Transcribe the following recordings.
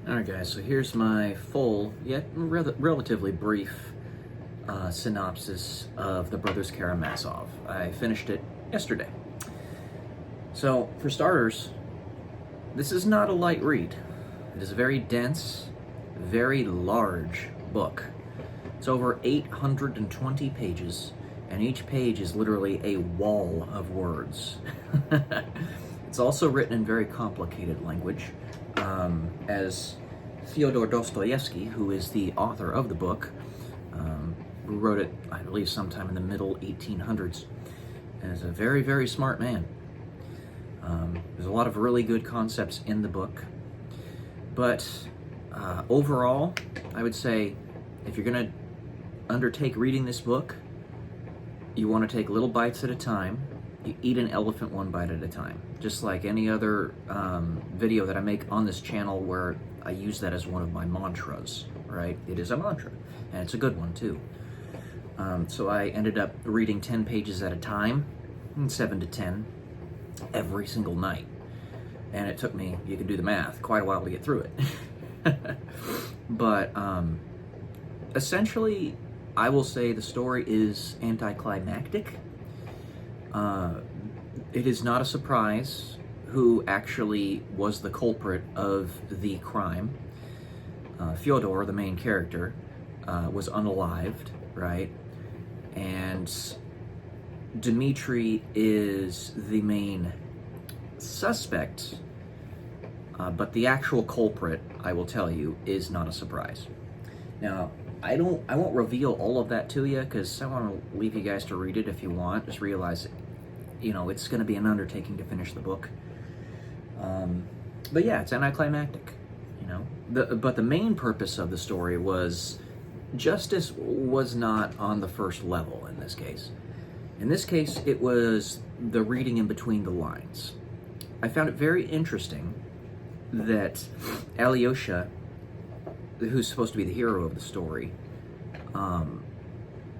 Alright guys, so here's my full, yet relatively brief synopsis of the Brothers Karamazov. I finished it yesterday. So, for starters, this is not a light read. It is a very dense, very large book. It's over 820 pages, and each page is literally a wall of words. It's also written in very complicated language, as Fyodor Dostoevsky, who is the author of the book, who wrote it, I believe, sometime in the middle 1800s, and is a very, very smart man. There's a lot of really good concepts in the book, but overall, I would say if you're going to undertake reading this book, you want to take little bites at a time. You eat an elephant one bite at a time. Just like any other video that I make on this channel where I use that as one of my mantras, right? It is a mantra, and it's a good one too. So I ended up reading 10 pages at a time, 7 to 10, every single night. And it took me, you can do the math, quite a while to get through it. But essentially, I will say the story is anticlimactic. It is not a surprise who actually was the culprit of the crime. Fyodor, the main character, was unalived, right? And Dmitri is the main suspect, but the actual culprit, I will tell you, is not a surprise. Now, I won't reveal all of that to you because I want to leave you guys to read it if you want. Just realize, it's going to be an undertaking to finish the book. But yeah, it's anticlimactic, But the main purpose of the story was justice was not on the first level in this case. In this case, it was the reading in between the lines. I found it very interesting that Alyosha, who's supposed to be the hero of the story,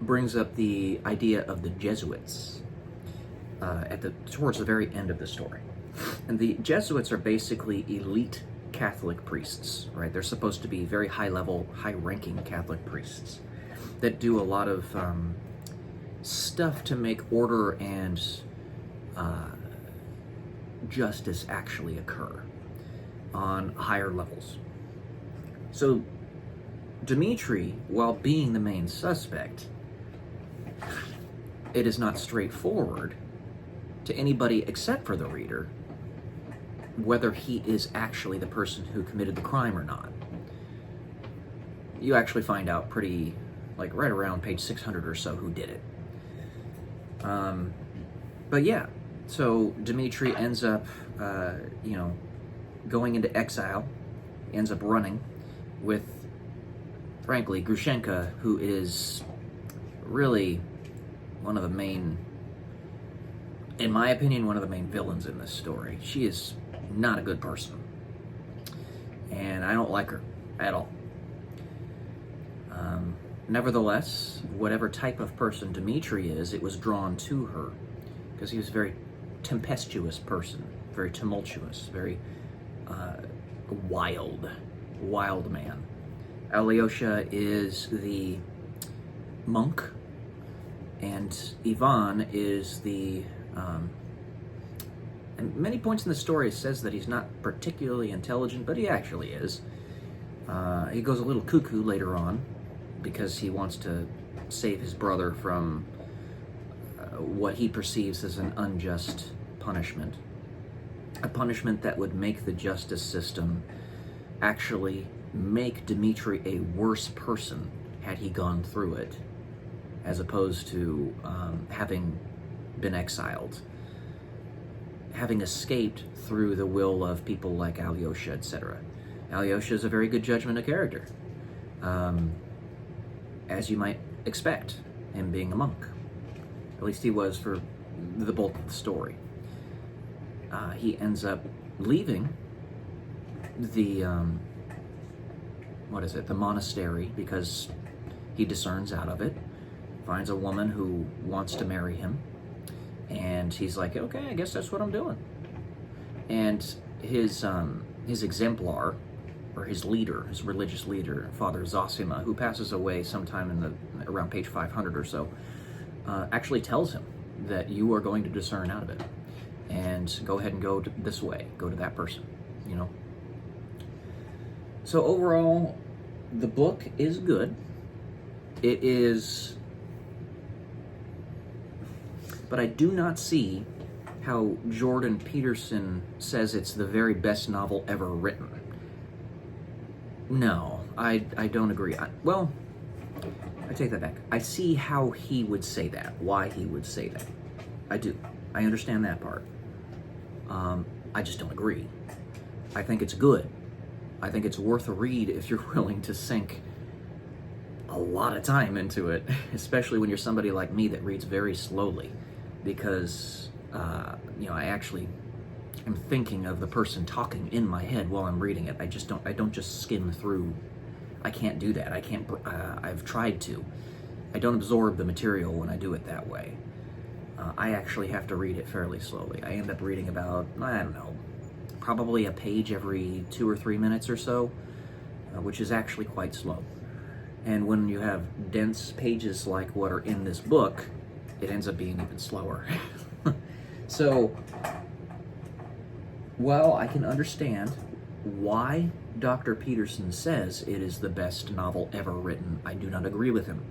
brings up the idea of the Jesuits towards the very end of the story. And the Jesuits are basically elite Catholic priests, right? They're supposed to be very high-level, high-ranking Catholic priests that do a lot of stuff to make order and justice actually occur on higher levels. So Dmitri, while being the main suspect, it is not straightforward to anybody except for the reader whether he is actually the person who committed the crime or not. You actually find out pretty, right around page 600 or so who did it. But yeah, so Dmitri ends up, going into exile, ends up running with, frankly, Grushenka, who is really one of the main, in my opinion, one of the main villains in this story. She is not a good person, and I don't like her at all. Nevertheless, whatever type of person Dmitri is, it was drawn to her because he was a very tempestuous person, very tumultuous, very wild man. Alyosha is the monk, and Ivan is the and many points in the story it says that he's not particularly intelligent, but he actually is. He goes a little cuckoo later on because he wants to save his brother from what he perceives as an unjust punishment. A punishment that would make the justice system actually make Dmitri a worse person had he gone through it, as opposed to having been exiled, having escaped through the will of people like Alyosha, etc. Alyosha is a very good judgment of character, as you might expect, him being a monk. At least he was for the bulk of the story. He ends up leaving the the monastery, because he discerns out of it, finds a woman who wants to marry him, and he's like, okay, I guess that's what I'm doing. And his exemplar or his leader, his religious leader, Father Zosima, who passes away sometime around page 500 or so, actually tells him that you are going to discern out of it, and go ahead and go this way, go to that person, you know. So overall, the book is good. It is, but I do not see how Jordan Peterson says it's the very best novel ever written. No, I don't agree. Well, I take that back. I see how he would say that, why he would say that. I do. I understand that part. I just don't agree. I think it's good. I think it's worth a read if you're willing to sink a lot of time into it, especially when you're somebody like me that reads very slowly, because I actually am thinking of the person talking in my head while I'm reading it. I don't just skim through. I can't do that. I've tried to. I don't absorb the material when I do it that way. I actually have to read it fairly slowly. I end up reading about, I don't know, probably a page every 2 or 3 minutes or so, which is actually quite slow. And when you have dense pages like what are in this book, it ends up being even slower. So, while I can understand why Dr. Peterson says it is the best novel ever written, I do not agree with him.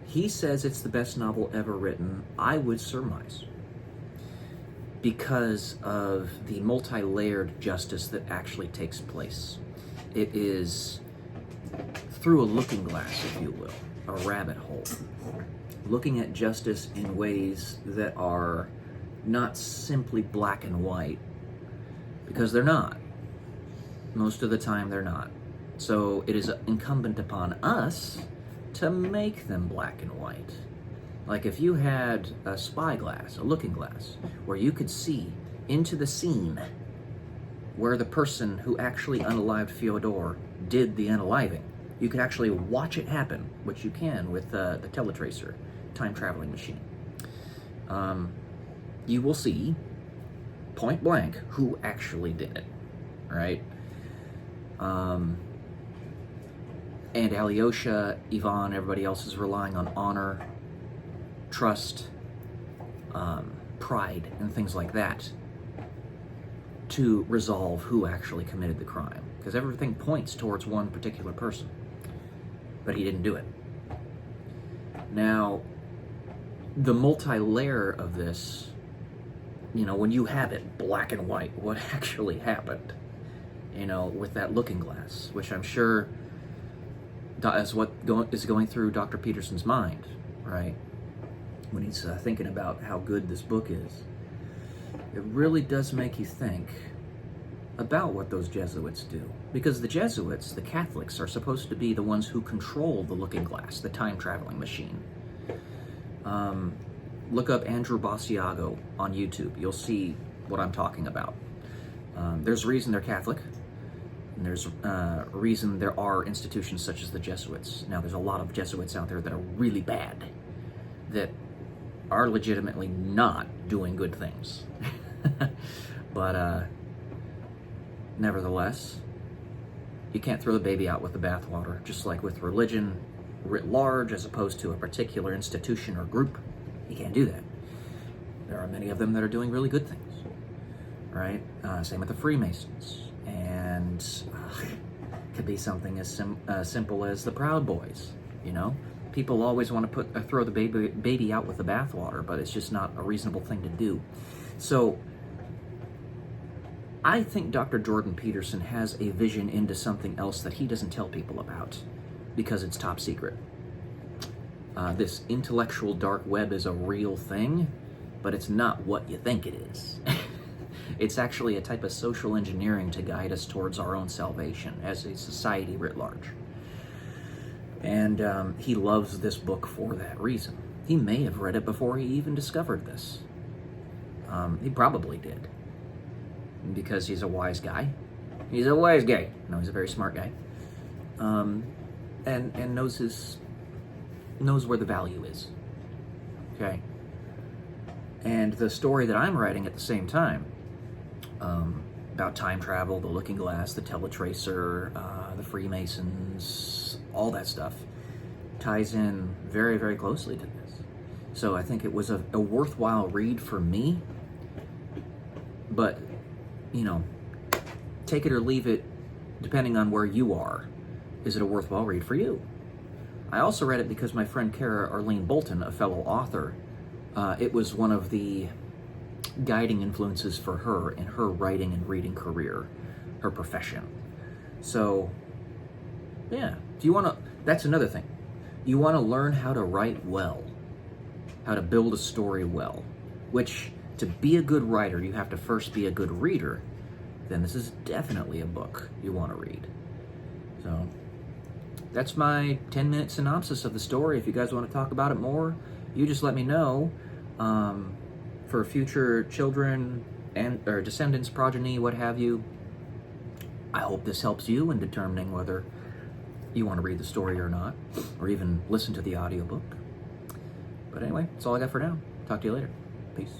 He says it's the best novel ever written, I would surmise, because of the multi-layered justice that actually takes place. It is through a looking glass, if you will, a rabbit hole, looking at justice in ways that are not simply black and white, because they're not. Most of the time they're not. So it is incumbent upon us to make them black and white. Like if you had a spyglass, a looking glass, where you could see into the scene where the person who actually unalived Fyodor did the unaliving, you could actually watch it happen, which you can with the teletracer, time-traveling machine. You will see, point blank, who actually did it, right? And Alyosha, Ivan, everybody else is relying on honor, trust, pride, and things like that to resolve who actually committed the crime. Because everything points towards one particular person. But he didn't do it. Now, the multi-layer of this, when you have it black and white, what actually happened, with that looking glass, which I'm sure is what is going through Dr. Peterson's mind, right? When he's thinking about how good this book is. It really does make you think about what those Jesuits do. Because the Jesuits, the Catholics, are supposed to be the ones who control the looking glass, the time-traveling machine. Look up Andrew Basiago on YouTube. You'll see what I'm talking about. There's a reason they're Catholic, and there's a reason there are institutions such as the Jesuits. Now, there's a lot of Jesuits out there that are really bad, that are legitimately not doing good things. But nevertheless, you can't throw the baby out with the bathwater, just like with religion writ large as opposed to a particular institution or group. You can't do that. There are many of them that are doing really good things, right? Same with the Freemasons. And it could be something as simple as the Proud Boys, People always want to throw the baby out with the bathwater, but it's just not a reasonable thing to do. So I think Dr. Jordan Peterson has a vision into something else that he doesn't tell people about because it's top secret. This intellectual dark web is a real thing, but it's not what you think it is. It's actually a type of social engineering to guide us towards our own salvation as a society writ large. And he loves this book for that reason. He may have read it before he even discovered this. He probably did. Because he's a wise guy. He's a wise guy. No, he's a very smart guy. And knows where the value is. Okay? And the story that I'm writing at the same time, about time travel, the Looking Glass, the Teletracer, the Freemasons, all that stuff ties in very, very closely to this. So I think it was a worthwhile read for me, but, you know, take it or leave it depending on where you are. Is it a worthwhile read for you? I also read it because my friend Kara Arlene Bolton, a fellow author, it was one of the guiding influences for her in her writing and reading career, her profession. So, yeah, do you want to, that's another thing. You want to learn how to write well, how to build a story well, which to be a good writer, you have to first be a good reader. Then this is definitely a book you want to read. So that's my 10-minute synopsis of the story. If you guys want to talk about it more, you just let me know. For future children and or descendants, progeny, what have you, I hope this helps you in determining whether you want to read the story or not, or even listen to the audiobook. But anyway, that's all I got for now. Talk to you later. Peace.